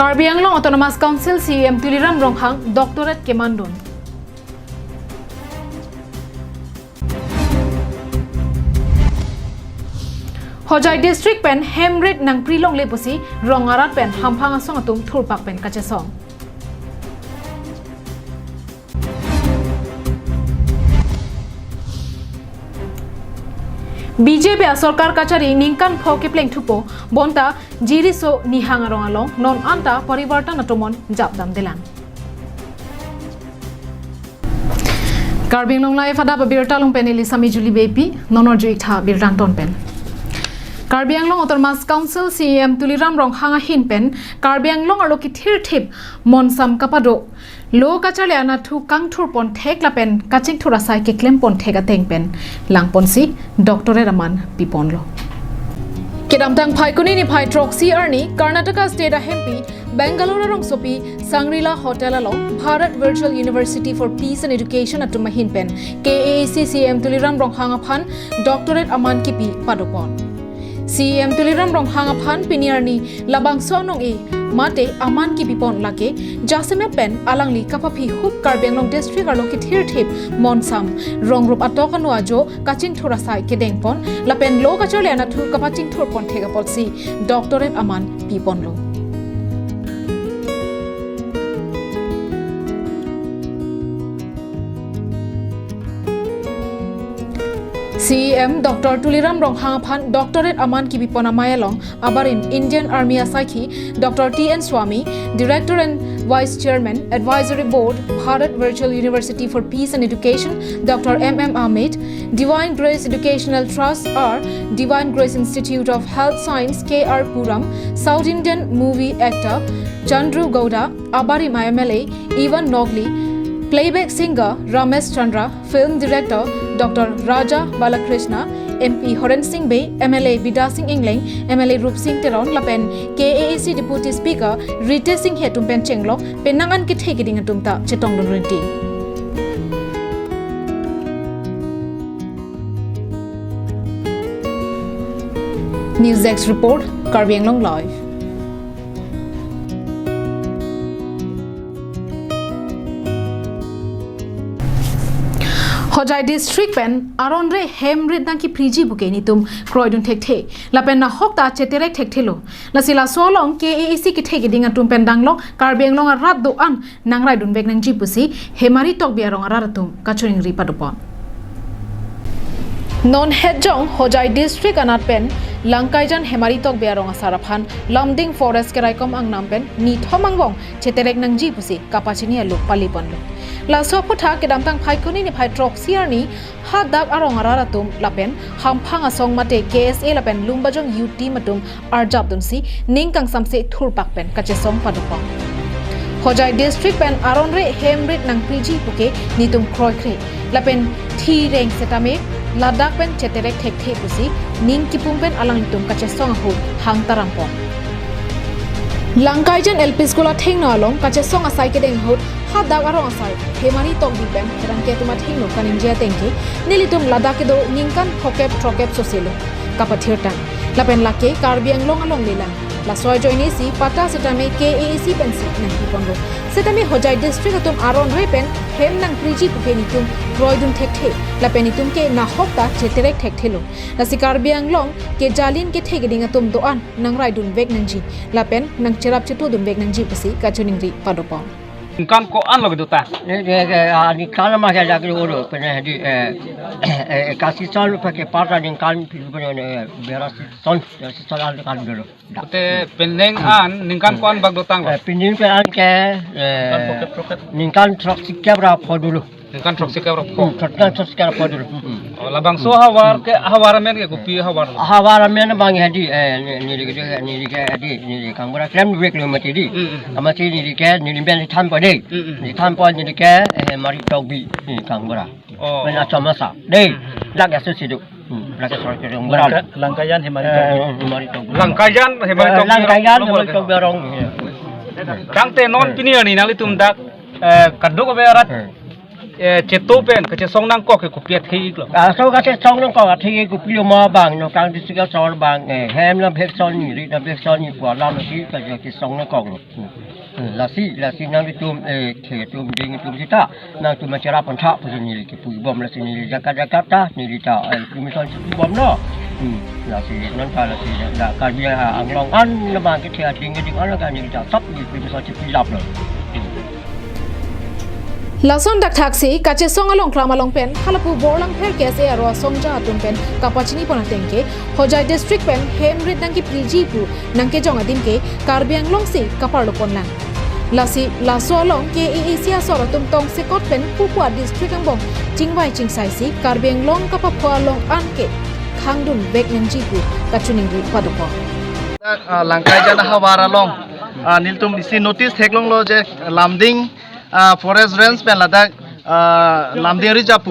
Karbi Anglong Autonomous Council CM Tuliram Ronghang Doctorate Kemandun. Hojai District Pen Hemrit Nang Prilong Lepusi Rongarat Pen Hampang Asong Atum Thurpak Pen Kachesong. BJP Sorkar Kachari Ningkan Phoke Pleng Thupo Bonta Jiriso Nihangarong Along Non Anta Parivartan Atomon Japdam Delan. Karbing Long Life Adap Abirta Long Penili Sami Juli Bepi Nonor Juikha Birdan Ton Pen. Karbi Anglong Autonomous Council CM Tuliram Ronghang Hin Pen Karbi Anglong Aloki Thir Thip Monsam Kapado Lo Kachale Anathu Kang Thur Pon Thek La Pen Kaching Thurasai Ke Klem Pon Thega Teng Pen Lang Ponsi Doctorate Raman Piponlo Kedamtang Pai Kunini Pai Troxy Ernie Karnataka State MP Bangalore Rong Sopi Sangrila Hotel Along Bharat Virtual University for Peace and Education at Tumahin Pen KAC CM Tuliram Ronghang Aphan Doctorate Aman Kipi Padopon CM Tuliram Ronghang Aphan Piniarni Labang Sonong E Mate Aman ki pipon lake Jasime Pen Alangli Kapapi Hup Karbenglong District Aloki Thir Thip Monsam Rongrup Atokan Wajo Kaching Thurasai Kedengpon Lapen Lo Kachole Anathu Kapaching Thurpon Thegapot Si Doctorate Aman Piponlo CM Dr. Tuliram Ronghang Aphan Doctorate Aman Kibipona Mayalong Abarin Indian Army Asaki Dr. T.N. Swami Director and Vice Chairman Advisory Board Bharat Virtual University for Peace and Education Dr. M.M. Ahmed Divine Grace Educational Trust R Divine Grace Institute of Health Science K.R. Puram South Indian Movie Actor Chandru Gowda Abari MLA Evan Nogli Playback singer Ramesh Chandra, film director Dr. Raja Balakrishna, MP Horen Singh Bey, MLA Vida Singh Ingling, MLA Rup Singh Teron, Lapen, KAC Deputy Speaker Rite Singh Hetum Pen Chenglok, Penangan Kithekiting Atumta, Chetong Dunrinti. NewsX Report, Karbi Anglong Live. Hojai District Pen Aronre Hemrit Danki Priji Bukenitum Croydon Tekte Lapen na Hokta Cheterek Tektelo Lasila Solong KAC Kitegi Atum Pendanglo Karbi Anglong Arab do an Nangrai Dun Begnang Jipusi Hemari Tok Biarong Aratum Kachuring Ripadopon Non Hedjong Hojai District Anat Pen Langkaijan Hemaritok Biarong Asaraphan Lamding Forest Keraikom Ang Nampen Ni Thomangwong Cheterek Nang Jipusi Kapachini Aluk Paliponlo La Sopotha Kedamtang Paikuni ni Pai Troxy Ernie Hadak Arong Araratum Lapen Hampang Asong Mate KSA Lapen Lumbajong UT Matum Arjabdunsi Ningkang Samse Thurpak Pen Kachesong Padupong Hojai District Pen Aronre Hemrit Nang Priji Puke Nitum Kroikre Lapen Thi Reng Setame Ladak Pen Cheterek Tekte Pusi Ning Kipum Pen Alangitum Kachesong Ahu Hang Tarampong Langkaijan LP School Thing Along Kachesong Asai Kedeng Hut Hadak Arong Asai Hemari Tok Bibem Rangke Tumat Hingno Kaninjia Tenke Nilitum Ladakedo Ningkan Hokep Trokep Soselo Kapathirtan Lapen Lake Karbi Anglong Along Lelan La Soy Joinisi Pata Setame KAC Pensi Nang Pipongo Setame Hojai District Atum Aron Repen Hem Nang Priji Pukenitum Croydon Tekte Lapenitum Ke Nahokta Cheterek Tektelo Lasi Karbi Anglong Ke Jalin Ke Tegeding Atum Doan Nang Raidun Beg Nangji Lapen Nang Cherap Chetudun Beg Nangji Pasi Kachuningri Padopong Kan ko an log duta ni kan ma ga lag ro pene di kasi sol pa ke parta din kan pene beras sol sol al kan do te peneng an ningkan ko an bag dutang pinin pe an ke ningkan trok sikabra podulu ningkan trok sikabra po trok sikabra podulu labang so hawar ke hawar men ke gupi hawar men bang hadi ni ke kan gora krem break lo mati di amati ni ke ni ben tham pa dei ni tham pa ni ke mari tok bi ni kan gora ben achamasa dei lag asu sidu lag asu ke gora langkayan hemari tok berong kang te non pini ni nali tum dak kaduk berat ceto pen ke cesong nang kok ke kupia thik lo so ka se song nang ko ka thi ku pi mo bang no kang dis ka so bang hem na phek son ni ri na phek son ni kwa la no ki ka je ki song nang ko lo la si nang di tum ke tum ding tum kita nang tum cara pantha pu ni ki pu bom la si ni jakat ta ni ri ta pu mi son bom no la si nan ka la si da ka bi ang long an na bang ki thia ting ki an la ka ni ta sap ni pu mi son chi lap lo Lason dak taksi kache song along klama long pen halapu borlang pher ke se aro songja atun pen kapachini pona tengke hojai district pen hemrit nangki priji pu nangke jonga dimke karbiang long si kaparlo ponlang lasi laso long ke asia soro tum tong se kot pen pupua district ambong jingwai jingsai si karbiang long kapapwa long anke khangdun bek nangji pu kachuning ri padopo langkai jana hawara long niltum disi notice theklong lo je lamding forest range pen lada lamding ri japu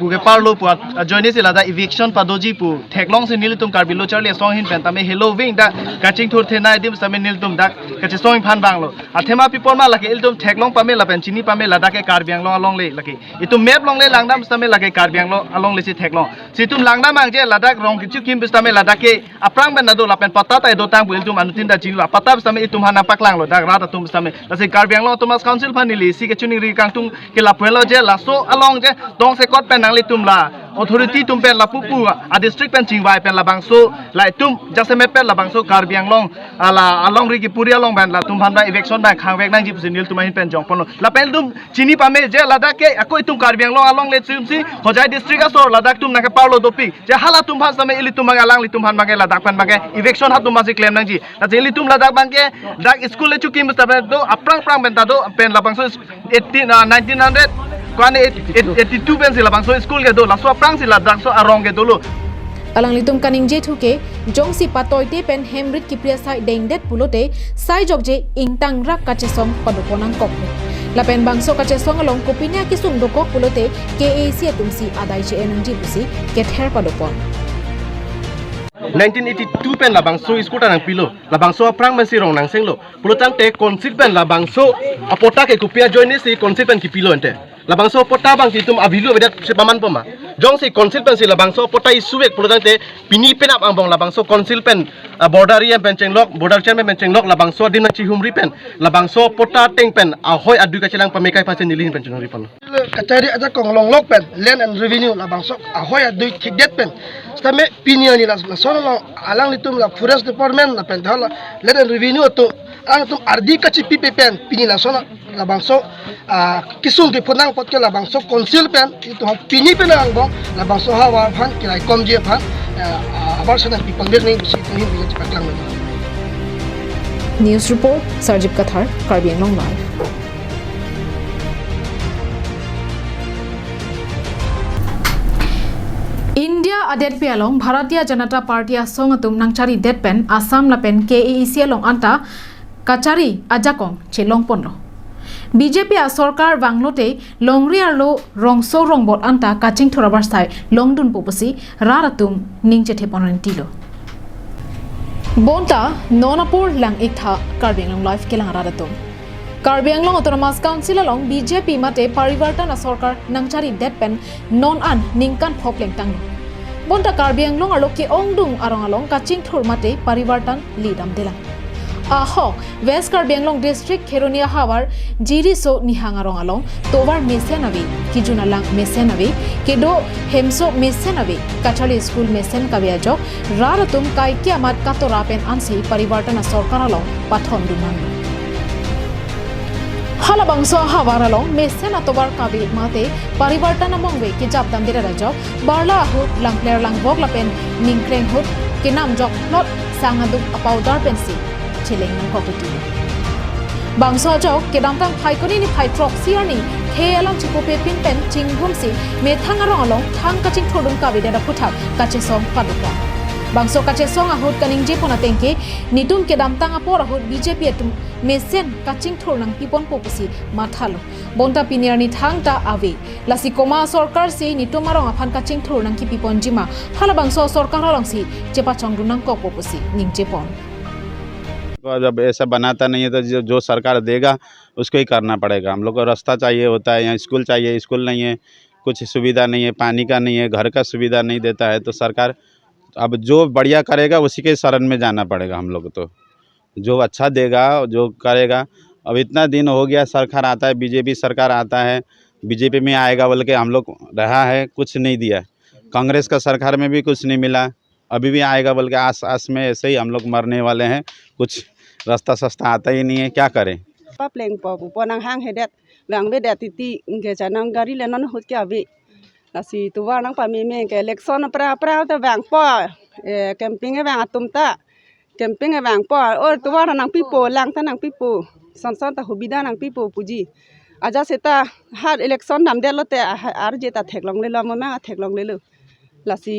buge parlo pu joini si lada eviction padoji pu theklong se niltum karbilo charle song hin pen tame hello wing da kaching thur thena dim same niltum da kache song phan banglo athema people ma lake iltum theklong pame la pen chini pame lada ke karbiang long along le lake itum map long le langdam same lake karbiang long along le si theklong situm langdam ang je lada rong kichu kim same lada ke aprang ben nado la pen pata tai do tang pu iltum anutin da jinla pata same itum hana paklang lo da rata tum same la si karbiang long tumas council phan ni si ke chuni ri kang tung ke la phelo je la so along je dong se kot pen li tum la authority tum pen la pupu a district pen chingwai pen la bangso la tum jaseme pen la bangso karbiang long ala along ri ki puri along ban la tum ban ba eviction ban khang vek nang ji pusinil tum hin pen jong pon la pen tum chini pa me je la da ke akoi tum karbiang long along le chim si hojai district asor la dak tum na ke paulo dopi je hala tum bha same ili tum alang li tum ban ba ke la dak pan ba ke eviction ha tum ma si claim nang ji la je ili tum la dak ban ke dak school le chukim sta do aprang prang ben ta do pen la bangso 1900 kwan 82 pen sila bangso school ke do la so prang sila dak so arong ke dolo alang litum kaning je thuke jong si patoi te pen hemrit ki priya sai deng det pulote sai jok je ingtang rak kache song padoponang kok la pen bangso kache song along kopinya ki sung dokok pulote ke asia tumsi adai che energy pusi ke ther padopon 1982 pen labang so skuta nang pilo labang so aprang man si rong nang senglo pulutang te konsit pen labang so apota ke kupia join si konsit pen ki pilo ente labang so pota bang kitum abilu bedat se paman poma jong si konsil pen si labang so pota isuek pulutang te pini pen ap ambong labang so konsil pen border yang pen chenglok border chen pen chenglok labang so din chi humri pen labang so pota teng pen ahoy adu ka chelang pamekai pasen nilin pen chenori pon kacari aja konglong lok pen land and revenue labang so ahoy adu kidet pen stame pinia ni la sono alang litum la forest department la pen dhala land and revenue to ang tum ardi kachi pipe pen pini la sono labang so kisung ke ponang pot ke labang so konsil pen itu pini pen ang bong labang so hawa phan kilai kom je phan abar sana people mek ni situ hin bi cepat lang news report Sarjip Kathar Karbi Anglong Live India adet pe along Bharatiya Janata Party asong atum nangchari det pen Assam la pen KAC along anta kachari ajakong chelong ponlo BJP a sarkar banglote longri arlo rongso rongbot anta kaching thorabar sai longdun popusi raratum ningche theponantilo bonta nonapur lang ikha Karbi Anglong Live kelang raratum Karbi Anglong Autonomous Council along BJP mate parivartana sarkar nangchari det pen non an ningkan phokleng tang bonta Karbi Anglong aloke ongdung arong along kaching thor mate parivartan lidam dela aho West Karbi Anglong district Kheronia hawar jiri so nihangarong along tobar mesenavi kijuna lang mesenavi kedo hemso mesenavi kachali school mesen kabiajo raratum kaikya mat katora pen ansi parivartana sarkar along pathon duman halabangso hawar along mesen atobar kabi mate parivartana mongwe ki jabdam dira rajo barla hu langler lang bok lapen ningkreng hut kinam jok plot sangadu apawdar pensi chileng ng kokuti bangso jok kedamtang phaikoni ni phaitrok siarni khealang chikope pinpen chinghum si methangarong along thang kaching thodung kabi dera puthak kache song paduka bangso kache song ahut kaning je pona tengke nitum kedamtang apor ahut BJP atum mesen kaching thornang pipon popusi mathalo bonta pinirni thangta ave lasikoma sarkar se nitumarong aphan kaching thornang ki pipon jima hala bangso sarkar along si chepa chongdunang ko popusi ningje pon जब ऐसा बनाता नहीं है तो जो सरकार देगा उसको ही करना पड़ेगा। हम लोग को रास्ता चाहिए होता है, यहाँ स्कूल चाहिए, स्कूल नहीं है, कुछ सुविधा नहीं है, पानी का नहीं है, घर का सुविधा नहीं देता है, तो सरकार अब जो बढ़िया करेगा उसी के शरण में जाना पड़ेगा। हम लोग तो जो अच्छा देगा, जो करेगा। अब इतना दिन हो गया सरकार आता है, बीजेपी सरकार आता है, बीजेपी में आएगा बोल के हम लोग रहा है, कुछ नहीं दिया। कांग्रेस का सरकार में भी कुछ नहीं मिला, अभी भी आएगा बोल के आस में ऐसे ही हम लोग मरने वाले हैं। कुछ रास्ता सस्ता आता ही नहीं है, क्या करें। प्लेंग पोनंग हांग हेडेट लांग बेडेट तिती के जानंग गाड़ी लेनन हुत के अभी लासी तुवा नंग पामी में के इलेक्शन प्रा तो बैंक पो कैंपिंग है बैंक तुमता कैंपिंग है बैंक पो और तुवा नंग पीपो लांग ता नंग पीपो संसन ता हुबिदा नंग पीपो पुजी आजा सेता हर इलेक्शन नाम दे लोते आर जेता थेकलंग ले लो ममा थेकलंग ले लो लासी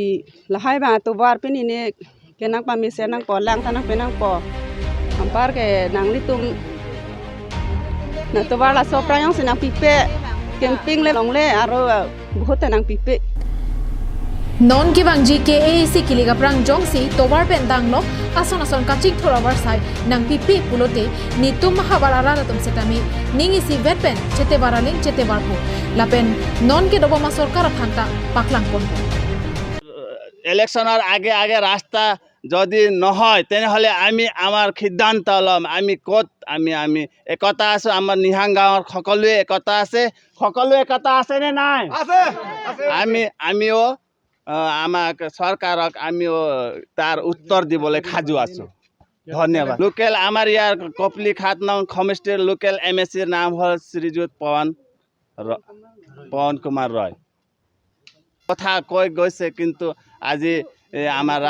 लहाय बा तुवा पिनी ने के नंग पामी से नंग पो लांग ता नंग पे नंग पो अम्पार के नंग ली तुम ना तो वाला सोप्रायों से ना पिपे कैंपिंग ले लोंगले आरो बहुत नंग पिपे नॉन की बांग जी के एसी किलिगा प्रांग जोंगसी तोवार पेन दांगलो आसन आसन काचिक थोड़ा वर्षाय नंग पिपे पुलोते नितुम महाबारारा रतम सेटामी निंगी सी वेट पेन चेते बारालिंग चेते बारपो लापेन नॉन के डोबा मा सरकार फांगता पाकलांग कोन इलेक्शनर आगे आगे रास्ता যদি নহয় তেনেহলে আমি আমাৰ সিদ্ধান্ত লম। আমি কত আমি একতা আছো, আমাৰ নিহাং গাঁৱৰ সকলোৱে একতা আছে। সকলোৱে একতা আছে নে নাই? আছে। আমিও আমাক চৰকাৰক আমিও তাৰ উত্তৰ দিবলৈ সাজু আছো। ধন্যবাদ। লোকেল আমাৰ ইয়াৰ কপলি ৭ নং সমষ্টিৰ লোকেল এমএসিৰ নাম হ'ল শ্ৰীযুত পৱন কুমাৰ ৰয়। কথা কৈ গৈছে কিন্তু আজি আমার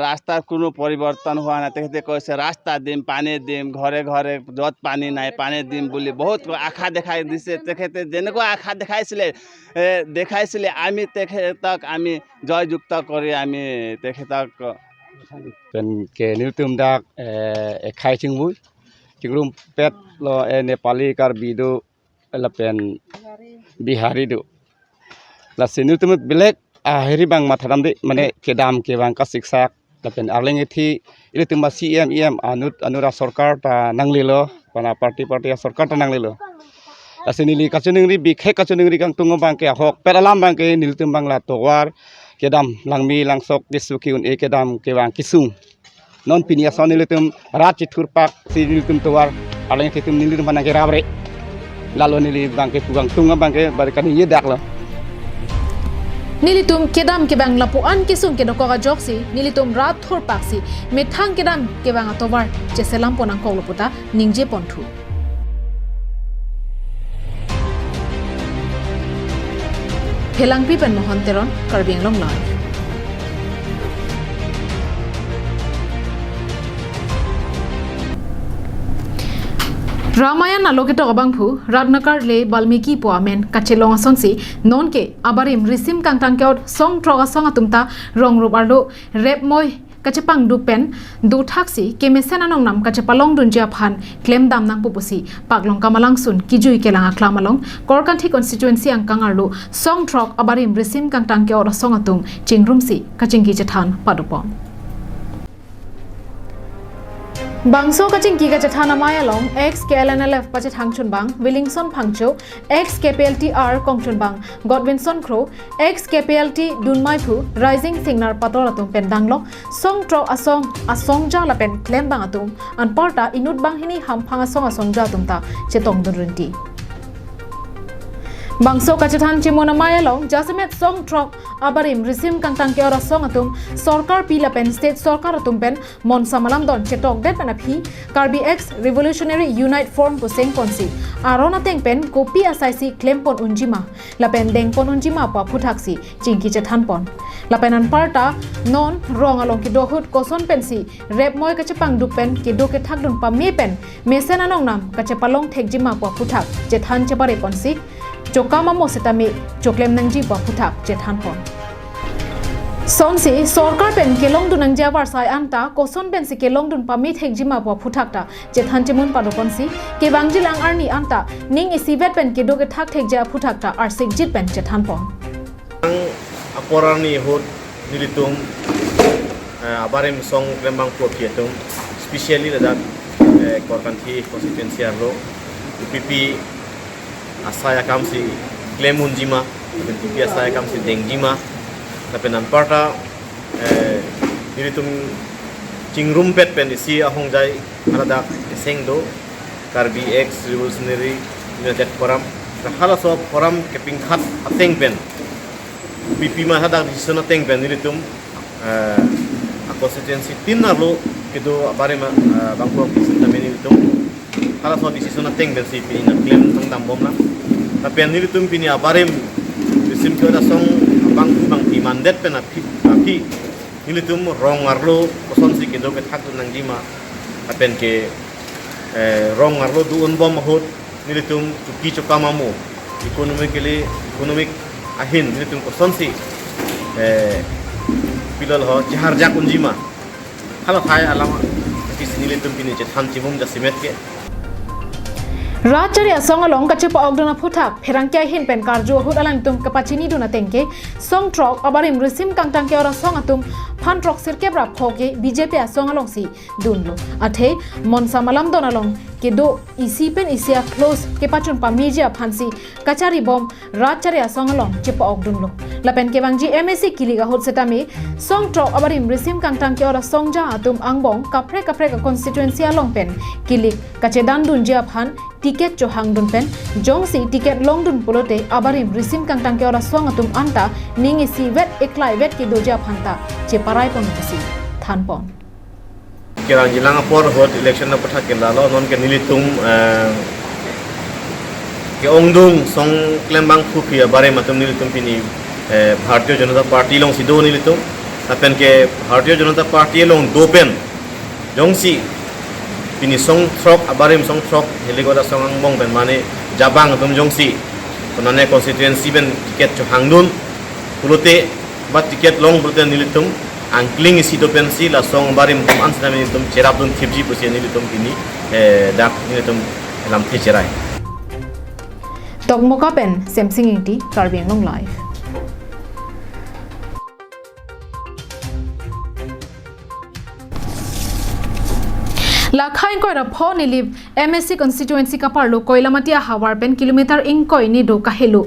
রাস্তার কোনো পরিবর্তন হওয়া না। তেখেতে কৈছে রাস্তা দিম, পানী দিম, ঘৰে ঘৰে য'ত পানী নাই পানী দিম বুলি বহুত আশা দেখাই দিছে। তেখেতে যেনেকুৱা আশা দেখাইছিলে আমি তেখেতক আমি জয়যুক্ত কৰি আমি তেখেতক ke nitum dak khai chingbu chingrum pet lo Nepali kar bidu lapen Bihari du la sinutum bilek ahiri bang matharam de mane kedam ke bang ka siksak lapen arleng ethi ile tumba CM anura sarkar ta nanglilo pana party sarkar ta nanglilo asenili kachuningri bikhe kachuningri kang tungo bang ke hok peralam bang ke niltum bang la towar kedam langmi langsok disuki un e kedam ke bang kisung non pinia sonilitum rachi thurpak sinilitum towar arleng ethi nilitum bang ke rabre lalo nili bang ke pugang tungo bang ke barkani ye daklo Nilitum kedam ke bang lapuan kisung ke dokoga joksi nilitum rat thor paksi methang kedam ke bang atobar cheselam ponang koloputa ningje ponthu Phelangpi pen mohonteron karbing long live Ramayan alokito abangphu Radnakar le Balmiki poamen kachelong asonsi non ke abarim risim kangtang keot song troga song atumta rong rubarlo rep moy kachepang dupen du thaksi ke mesena nong nam kachepalong dunjia phan claim dam nang pupusi paklong kamalang sun kijui kelang aklamalong korkanthi constituency angkangarlo song trok abarim risim kangtang keot song atum chingrumsi kachingki chethan padupom Bangso kaching ki kachana mayalong ex KLNLF pachet hangchun bang Willingson Phangcho ex KPLT R Kongchun bang Godwinson Crow ex KPLT Dunmaipu Rising Signal Patoratum Pendanglo Song Tro Asong ja la pen claim bang atum an parta inut bang hini hamphang asong ja tumta chetong dunrunti Bangso kachethan chimona mayalong jasemet song trok abarim risim kangtang ke ora song atum sarkar pila pen state sarkar atum pen mon samalam don chetok det pen aphi karbi x revolutionary unite form ko seng ponsi arona teng pen kopi SIC claim pon unjima la pen deng pon unjima pa phuthaksi chingki chethan pon la pen an parta non rong along ki dohut koson pensi rep moy kachepang du pen ki do ke thak dun pa me pen mesena nong nam kachepalong thekjima pa phuthak chethan chepare ponsi Chokama mo setami choklem nangji pa phuthak chethan pon Sonsi sarkar pen kelong dun nang jawar sai anta koson pen si kelong dun pa mi thekjima pa phuthak ta chethan chemun padoponsi ke bangjilang arni anta ning isivet pen ke doge thak thekja phuthak ta ar sigjit pen chethan pon Aporani hot nilitum abarim song lembang propi itu specially ledak korbanti konstituensi arlo UPP asaya kamsi Klemun jima tapi UPP asaya kamsi dengjima tapi namparta diri tum cingrumpet pen isi ahong jai aladak sengdo karbi X revolutionary united forum hala so forum keping khat ateng pen UPP ma hadak decision ateng pen diri tum konstituensi tinarlo kido abare ma bangko kisin tameni itu hala so decision ateng ben si pini na claim tang tambom na tapi ani tum pini abare kisim ko da song bang ti mandat pen api ini tum rong arlo koson si kido ke thak nang jima apen ke rong arlo du un bom hot ini tum tuki chokamamu economic ahin ini tum koson si pilal ho jahar jak unjima halo khai alama kisni le tum pini je tham chimum ja simet ke Rajari asong along kache pa ogdona phutak pherangkya hin pen karjo hut alang tum kapachini duna tengke song trok abarim resim kangtang ke ora song atum phan trok sirke bra phoke BJP asong along si dunlo athe monsa malam don along ke do isi pen isia close ke pachun pa media phansi kachari bom Rajari asong along che pa ogdunlo lapen ke bangji MSC kiliga hot setame song trok abarim resim kangtang ke ora song ja atum angbong kapre ka constituency along pen kilik kache dan dun ja phan tiket cho hangdun pen jongsi tiket longdun polote abarim resim kangtang ke ora song atum anta ningi si vet eklai vet ki doja phanta che parai pon si thanpon kirang jilang por hot election na patha ke lalo non ke nilitum ke ongdung song klembang phuki abare matum nilitum pini Bharatiya Janata Party long sido nilitum apen ke Bharatiya Janata Party long do pen jongsi pini song trok abarim song trok heligoda song angbong ben mane jabang tum jongsi konane constituency ben tiket cho hangdun pulote ba tiket long pulote nilitum angkling isi do pen si la song abarim tum ansna nilitum cherabdun thibji pusi nilitum pini dak nilitum lam thi cherai tokmoka pen semsing iti Karbiang long live Lakhain koi ra pho nilib MSC constituency ka parlo koilamatia hawar pen kilometer ingkoi ni do kahelu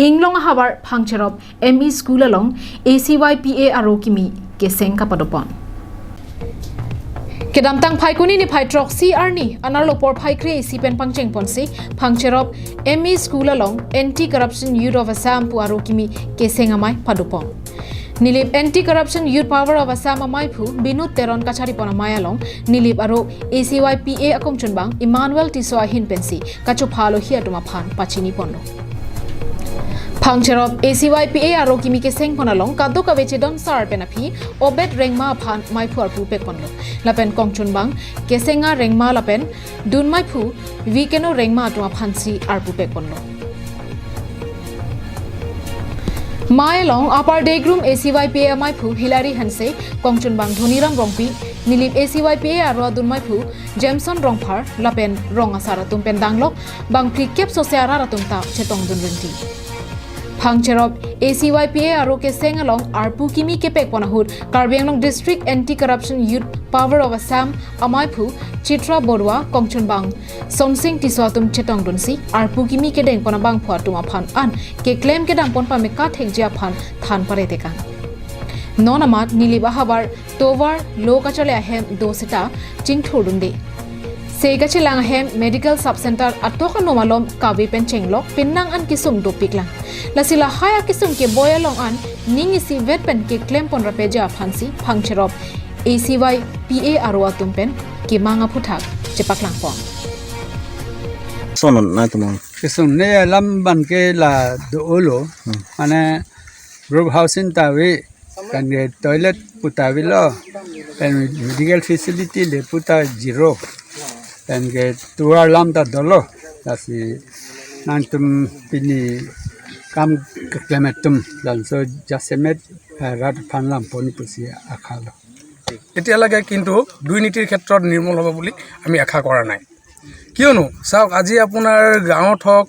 inglong hawar phangcherop ME school along ACYPA aro kimi keseng ka padopon kedam tang phai kuni ni phai trok CR ni anar lopor phai kre si pen pangcheng ponsi phangcherop ME school along anti corruption youth of Assam pu aro kimi keseng amai padopon Nilip Anti-Corruption Youth Power of Assam Amaipu Binut Teron Kachari Pona Mayalong Nilip Aro ACYPA Akong Chunbang Emmanuel Tisoa Hin Pensi Kacho Phalo Hiatuma Phan Pachini Pondo Phangcherop ACYPA Aro Kimi Keseng Ponalong Kado Kaveche Don Sar Penapi Obet Rengma Phan Maipu Arpu Pek Pondo Lapen Kong Chunbang Kesenga Rengma Lapen Dun Maipu Vikeno Rengma Atuma Phansi Arpu Pek Pondo Mayalong Upper Degrum ACYPA Maipu Hilary Hanse Kongchun Bang Dhoniram Rongpi Nilip ACYPA Arwa Dun Maipu Jameson Rongphar Lapen Rong Asara Tumpen Danglok Bang Prikep Sosiara Ratumta Chetong Dun Rinti Phangcherop ACYPA Aro Keseng along Arpu Kimi Kepek Ponahut Karbiang Long District Anti-Corruption Youth Power of Assam Amaipu Chitra Borwa Kongchun Bang Sonsing Tiswatum Chetong Dunsi Arpu Kimi Kedeng Ponabang Phuatuma Phan An Ke claim Kedam Pon Pameka Thekjia Phan Than Paretekan Nonamat Niliba Habar Tovar Lokachale Ahem Dosita Chingthurdunde Segache lang hem medical subcenter atoka nomalom kawi penchenglok pinnang an kisum dopiklang lasila haya kisum ke boyalong an ningi si vet pen ke claim pon rapeja phansi phangcherop ACY PA arwa tumpen ke manga phuthak chepaklang pon sonon na tumong kisum ne lam ban ke la do olo mane group housing tawi kan ge toilet putawi lo pen medical facility le puta zero dan ke tuar lam ta dolo lasi nantum pini kam kemetum dan so jasemet rat phanlam poni pusi akhalo এতিয়ালৈকে কিন্তু দুৰ্নীতিৰ ক্ষেত্ৰত নিৰ্মূল হ'ব বুলি আমি আশা কৰা নাই কিয়নো চাওক আজি আপোনাৰ গাঁৱত হওক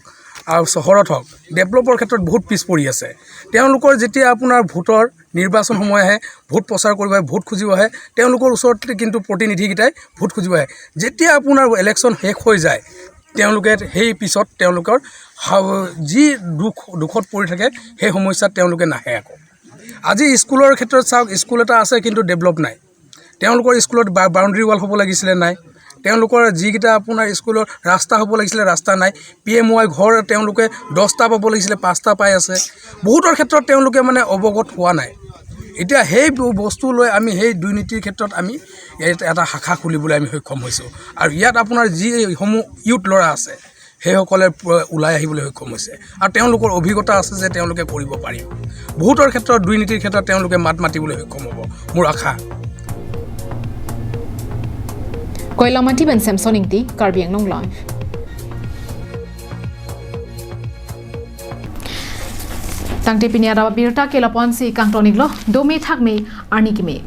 আৰু চহৰত হওক ডেভেলপৰ ক্ষেত্ৰত বহুত পিছ পৰি আছে তেওঁলোকৰ যেতিয়া আপোনাৰ ভোটৰ নিৰ্বাচন সময় আহে ভোট প্ৰচাৰ কৰিব আহে ভোট খুজিব আহে তেওঁলোকৰ ওচৰতে কিন্তু প্ৰতিনিধিকেইটাই ভোট খুজিব আহে যেতিয়া আপোনাৰ ইলেকশ্যন শেষ হৈ যায় তেওঁলোকে সেই পিছত তেওঁলোকৰ যি দুখত পৰি থাকে সেই সমস্যাত তেওঁলোকে নাহে আকৌ আজি স্কুলৰ ক্ষেত্ৰত চাওক স্কুল এটা আছে কিন্তু ডেভেলপ নাই তেওঁলোকৰ স্কুলত বাউণ্ডেৰী ৱাল হ'ব লাগিছিলে নাই তেওঁলোকৰ যিকেইটা আপোনাৰ স্কুলৰ ৰাস্তা হ'ব লাগিছিলে ৰাস্তা নাই PMY ঘৰ তেওঁলোকে 10টা পাব লাগিছিলে 5টা পাই আছে বহুতৰ ক্ষেত্ৰত তেওঁলোকে মানে অৱগত হোৱা নাই এতিয়া সেই বস্তু লৈ আমি সেই দুৰ্নীতিৰ ক্ষেত্ৰত আমি এটা শাখা খুলিবলৈ আমি সক্ষম হৈছোঁ আৰু ইয়াত আপোনাৰ যিসমূহ ইউথ ল'ৰা আছে সেইসকলে ওলাই আহিবলৈ সক্ষম হৈছে আৰু তেওঁলোকৰ অভিজ্ঞতা আছে যে তেওঁলোকে কৰিব পাৰিব বহুতৰ ক্ষেত্ৰত দুৰ্নীতিৰ ক্ষেত্ৰত তেওঁলোকে মাত মাতিবলৈ সক্ষম হ'ব মোৰ আশা Koilamati ben Samson ingti Karbi Anglong live. Tangte pinia Abirta kelapon si kangtonik lo 2 Mei thak Mei arni ki Mei.